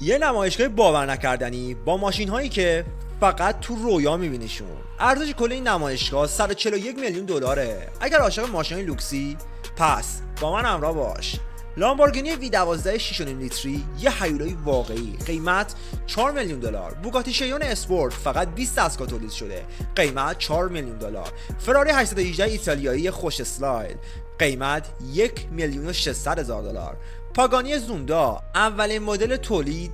یه نمایشگاه باور نکردنی با ماشین هایی که فقط تو رویا میبینیشون. ارزش کل این نمایشگاه 141 میلیون دلاره. اگر عاشق ماشین لوکسی پس با من همراه باش. لامبورگینی V12 6.5 لیتری یه هیولای واقعی، قیمت 4 میلیون دلار. بوگاتی شیون اسپورت فقط 20 دستگاه تولید شده، قیمت 4 میلیون دلار. فراری 818 ایتالیایی خوش اسلایل، قیمت 1 میلیون و 600 هزار دلار. پاگانی زوندا اولین مدل تولید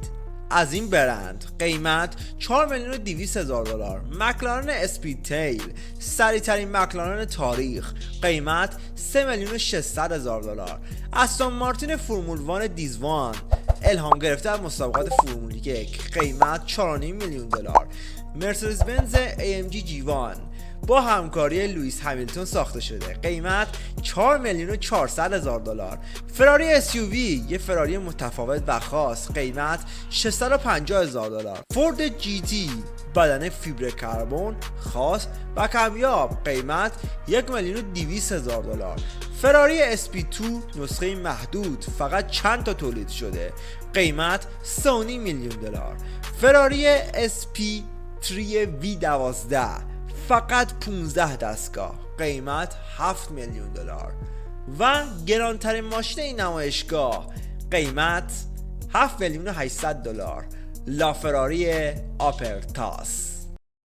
از این برند، قیمت 4 میلیون و 200 هزار دلار. مکلارن اسپید تیل سریع ترین مکلارن تاریخ، قیمت 3 میلیون و 600 هزار دلار. استون مارتین فرمول وان دیزوان الهام گرفته از مسابقات فرمول 1، قیمت 4.5 میلیون دلار. مرسدس بنز AMG G1 با همکاری لوئیس همیلتون ساخته شده، قیمت 4 میلیون و 400 هزار دلار. فراری SUV یه فراری متفاوت و خاص، قیمت 650 هزار دلار. فورد GT بدن فیبر کربن خاص و کمیاب، قیمت 1 میلیون و 200 هزار دلار. فراری SP2 نسخه محدود، فقط چند تا تولید شده، قیمت 3.5 میلیون دلار. فراری SP3 V12 فقط 15 دستگاه، قیمت 7 میلیون دلار. و گرانترین ماشین این نمایشگاه، قیمت 7 میلیون و 800 دلار، لافراری آپرتاس.